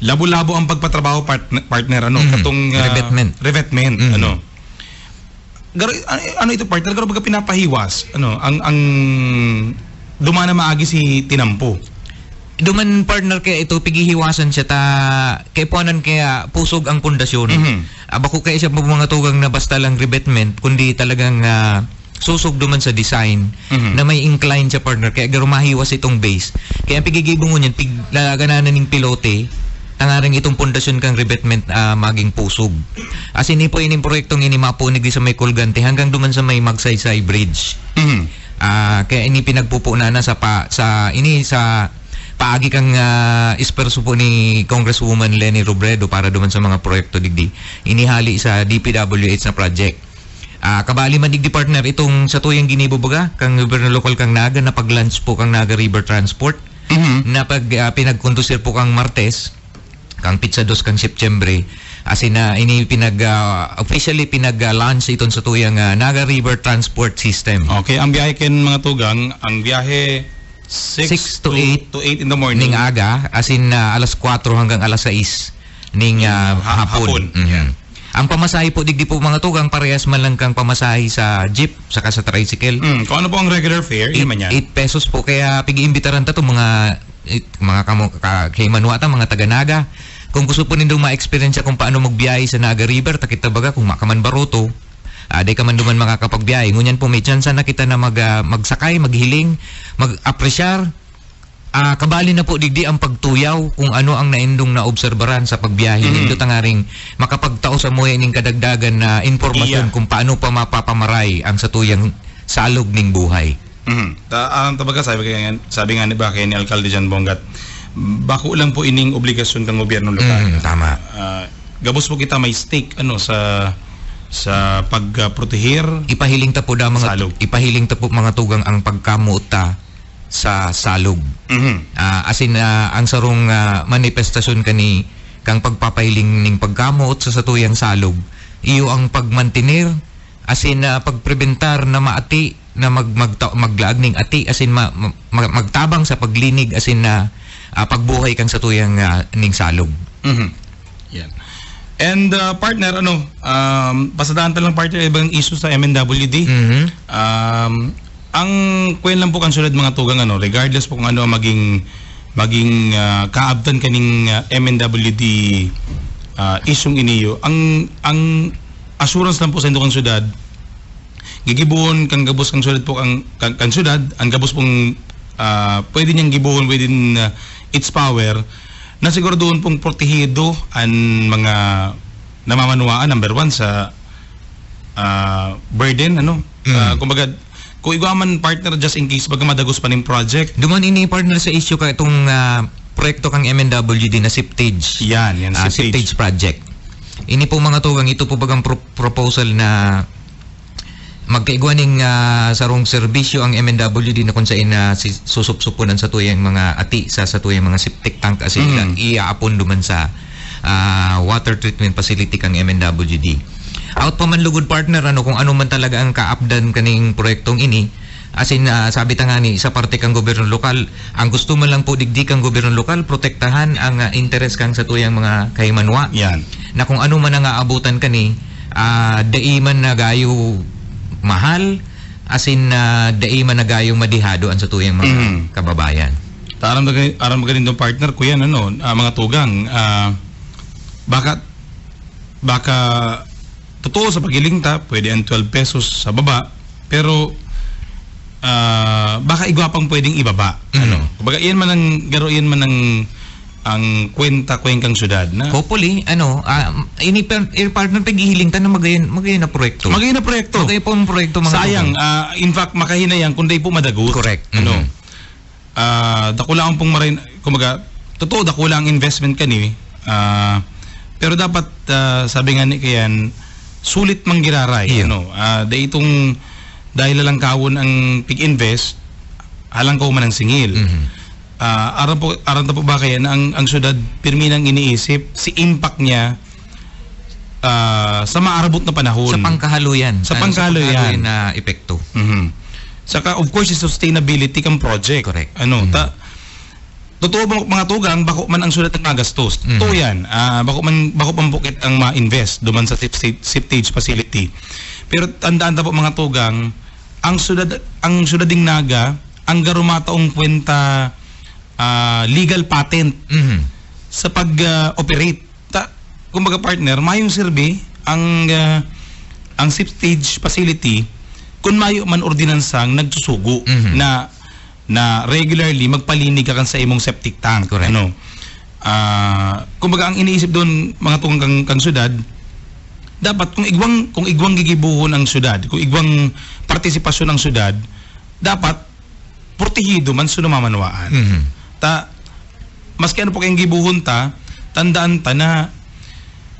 Labo-labo ang pagpatrabaho partner katong revetment Garo ito partner, garo baga pinapahiwas ang dumana maagi si Tinampo. Duman partner kaya ito pigihiwasan siya kay puanan kaya pusog ang pundasyon. Bako kaya siya mga tugang na basta lang revetment, kundi talagang susog duman sa design na may incline siya partner, kaya garo mahiwas itong base. Kaya ang pigigibong nyan, piglagananan ng pilote, tangaring itong pundasyon kang revetment maging pusog. As ini po ining proyektong ini mapunig sa may Kulgante hanggang duman sa may Magsaysay Bridge. Kaya ini pinagpupuna na sa paagi kang isperso po ni Congresswoman Leni Robredo para duman sa mga proyekto digdi. Inihali sa DPWH na project. Kabali man digdi partner itong sa tuyang ginibubaga kang gobyerno lokal kang Naga na pag-launch po kang Naga River Transport na pag pinagkondusir po kang Martes kang Pizza 2 kang Septembre. Asin na ini officially pinag-launch iton sa tuyang Naga River Transport System. Okay, ang biyahe ken mga tugang, ang biyahe 6 to 8 in the morning. Ning aga, asin alas 4 hanggang alas 6 ning hapon. Ang pamasahe po digdi po mga tugang, parehas man lang kang pamasahe sa jeep saka sa tricycle. Kung ano po ang regular fare, yun man yan. 8 pesos po, kaya pigi-imbitaran ta to mga kaymanwata, mga taga-Naga. Kung gusto po nindong ma-experience kung paano magbiyahe sa Naga River, takita baga kung makaman baroto, day ka man duman makakapagbiyahe. Ngunyan po may chance na kita na magsakay, maghiling, mag-apresyar. Kabali na po digdi ang pagtuyaw kung ano ang naindong naobserbaran sa pagbiyahe. Nindot ang aring makapagtao sa moya ning kadagdagan na informasyon kung paano pa mapapamaray ang satuyang salog ning buhay. Tabaga sabi nga ni ba kay ni Alcalde Jan Bongat, bako lang po ining obligasyon kang gobyerno lokal. Tama. Gabos po kita may stake sa pagprotehir. Ipahiling ta po mga tugang ang pagkamuta sa salog. Ang sarong manifestasyon kani kang pagpapahiling ning pagkamot sa satuyang salog. Iyo ang pagmantinir, pagprebentar na maati na maglaag ning ati, magtabang sa paglinig, pagbuhay kang satuyang ning salog. Yan. And partner, pasadaan lang partner ibang issue sa MNWD. Ang kwen lang po kan sulad mga tugang regardless po kung ano maging kaabtan kaning MNWD isyong iniyo, ang assurance lang po sa indukang syudad, gigibuhon kang gabos kang syudad po kang syudad, ang gabos pong pwede niyang gibuhon within its power, na siguro doon pong protehido ang mga namamanuaan, number one sa burden, kumbaga kung igaman partner just in case baga madagos pa ning project. Duman ini partner sa issue ka itong proyekto kang MNWD na Siptage. Yan Siptage project. Ini po mga tugang, ito po bagang proposal na magkaigwaning sarong serbisyo ang MNWD na kung saan susupsupunan sa tuyang mga ati sa tuyang mga septic tank iaapon duman sa water treatment facility kang MNWD. Out pa man lugod partner kung ano man talaga ang kaapdan kaning proyektong ini, sabi ta nga ni sa parte kang gobyerno lokal, ang gusto man lang po digdi kang gobyerno lokal, protektahan ang interes kang sa tuyang mga kaymanwa. Yan. Na kung ano man ang aabutan kani, daiman na gayo mahal, daiman na gayo madihado sa tuyang mga kababayan. Aram magaling dong partner ko yan mga tugang, baka totoo sa pagiling ta, pwede ang 12 pesos sa baba, pero baka igwapang pwedeng ibaba. Kumbaga iyan man ang ang kwenta-kwengkang syudad na hopefully ini partner pagihiling ta na magayon na proyekto. Magayon na proyekto. Magayon po ang proyekto mga sayang, in fact makahinayang kundi po madagot. Correct. Dako lang pong marin, kumaga totoo dako lang investment kani. Pero dapat sabi nga ni kayan sulit manggiraray itong dahil lang kawon ang pig-invest halang ko man ang singil. Aram po ba kaya na ang syudad pirmi nang iniisip si impact niya sa maarabot na panahon, sa pangkahaluyan na epekto. Saka of course sustainability kang project. Correct. Totoo mga tugang bako man ang syudad ang magastos. Totoo yan. Bako man bukit ang ma-invest duman sa siptage facility. Pero tandaan ta po mga tugang ang syudad ding Naga ang garumataong kwenta legal patent sa pag-operate. Kumbaga partner, mayong survey ang siptage facility kung mayo man ordinansang nagsusugo na regularly magpalinig ka sa imong septic tank. Correct. Kumbaga ang iniisip doon mga tugang kang syudad, dapat kung igwang gigibuhon ang syudad, kung igwang partisipasyon ang syudad, dapat protehido man sunumamanwaan. Maski ano po kayong gibuhon tandaan ta na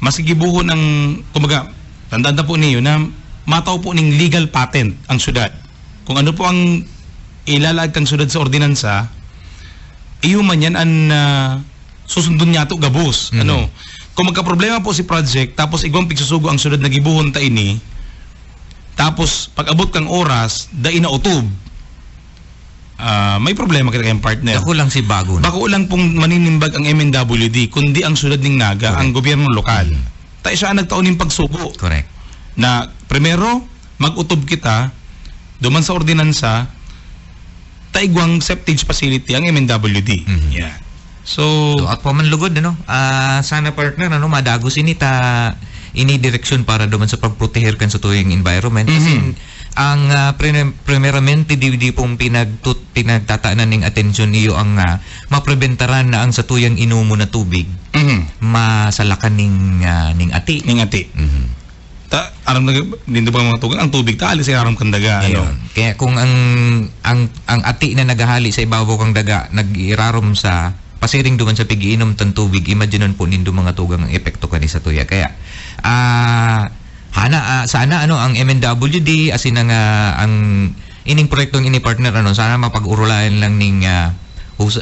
mas gibuhon ang, kumbaga, tandaan ta po niyo na mataw po ning legal patent ang syudad. Kung ano po ang ilalag kang syudad sa ordinansa, iyo man yan ang susundon niya to gabos. Kung magka-problema po si project, tapos igwang pigsusugo ang syudad na gibuhon ta ini, tapos pag abot kang oras, dai na utob. May problema kita kayong partner. Bako lang si bago. Bako lang pong maninimbag ang MNWD, kundi ang syudad ng Naga, ang gobyerno lokal. Tayo siya nagtaon ng pagsugo. Correct. Na primero, mag-utob kita, duman sa ordinansa, taigwang septage facility ang MNWD. Yeah. So at po man lugod sana partner madagos ini direksyon para duman sa pagproteher kan sa tuyong environment. Kasi ang primeramente di pong pinagtataanan ng atensyon niyo ang mapreventaran na ang sa tuyang inumo na tubig masalakan ning ati. Aram na dito pa mga tugang ang tubig alis ay aram kang daga. Kaya kung ang ati na nagahali sa ibabaw kang daga nag-irarom sa pasiring duman sa pigiinom tan tubig, imaginon po nindo mga tugang ang epekto kani sa tuya. Kaya sana ang MNWD asin ang ining proyektong ini partner sana mapag-urulayan lang ning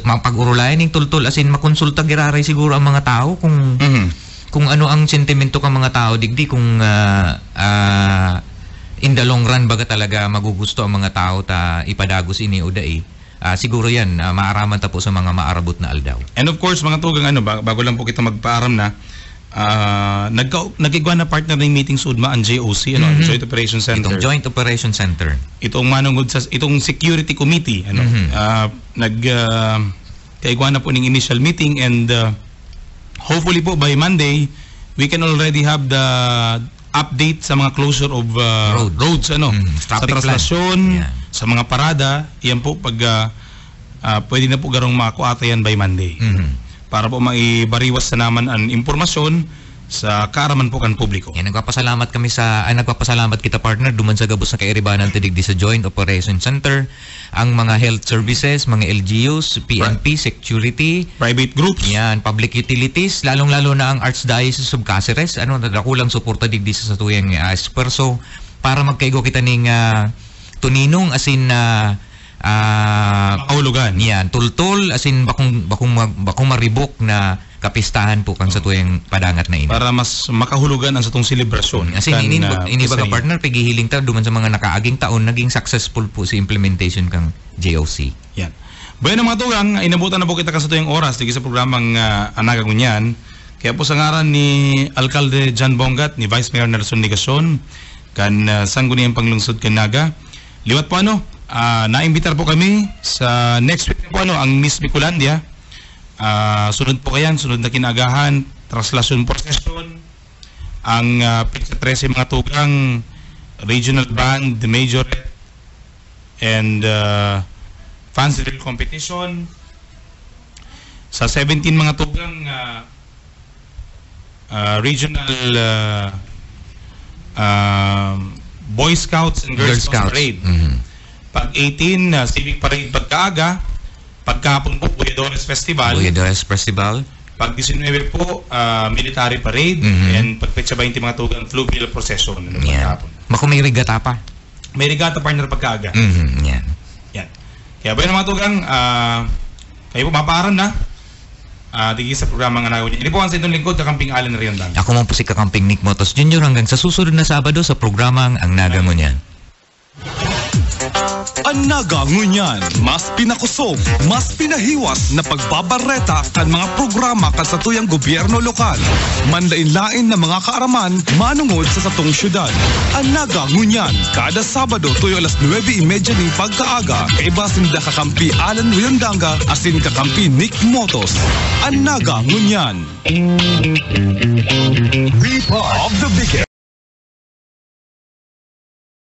mapag-urulayan ning tultul asin makonsulta giraray siguro ang mga tao kung ano ang sentimento ng mga tao digdi kung in the long run baga talaga magugusto ang mga tao ta ipadagos ini o dai. Siguro yan maaraman ta po sa mga maarabot na aldaw. And of course mga tugang bago lang po kita magpaaram na nagigwa na partner ng meeting sa UDMA ang JOC, Joint Operation Center. Itong Joint Operation Center. Itong manungod sa itong Security Committee, kaigwa na po ng initial meeting and hopefully po by Monday we can already have the update sa mga closure of roads sa traslasyon, sa mga parada, yan po pag pwede na po garong makuata yan by Monday. Para po maibariwas na naman ang impormasyon sa kaaraman po kan publiko. Yan, nagpapasalamat kita partner duman sa gabos na kairibanan tidigdi sa Joint Operation Center, ang mga health services, mga LGUs, PNP, security, private groups, yan, public utilities, lalong-lalo na ang Archdiocese of Cáceres, nadakulang suporta digdi sa tuyang esperso para magkaigo kita ning tuninong asin kahulugan. Yan, tultol asin bakong maribok na kapistahan po kang sa tuyang padangat na ini. Para mas makahulugan ang sa tong selebrasyon. Asin ini baga partner pigihiling ta duman sa mga nakaaging taon naging successful po si implementation kang JOC. Yan. Bueno mga tugang, inabutan na po kita sa tuyang oras digi sa programang Anaga Ngunyan. Kaya po sa ngaran ni Alcalde John Bongat, ni Vice Mayor Nelson Ligacion, kan sangguniang panglungsod kan Naga. Liwat po naimbitar po kami sa next week po ang Miss Bicolandia. Sunod po kayan, sunod na kinagahan, traslasyon procession, ang Pizza 13 mga tugang, regional band, the majorette, and fancy drill competition. sa 17 mga tugang regional Boy Scouts and Girl Scouts parade. Pag 18 civic parade pagkaaga, pagkapon po Buyadores Festival. Pag 19 po military parade, and pag petsa 20 mga tugang fluvial procession. Bako may rigata pa. May rigata partner pagkaaga. Yan. Kaya ba yun mga tugang, kayo po maparan na. Tigi sa programa nga nagawa niya. Ini po ang sa itong lingkod, Kakamping Alan Riondang. Ako man po si Kakamping Nick Motos Jr. hanggang sa susunod na Sabado sa programang Ang Naga Ngunyan. Ang Naga Ngunyan, mas pinakusog, mas pinahiwas na pagbabareta kan mga programa kan sa tuyang gobyerno lokal. Manlain-lain na mga kaaraman manungod sa satong syudad. Ang Naga Ngunyan, kada Sabado tuyo alas 9:30 ng pagkaaga, kaiba sinda Kakampi Alan Riondanga asin Kakampi Nick Motos. Ang Naga Ngunyan. Be part of the biggest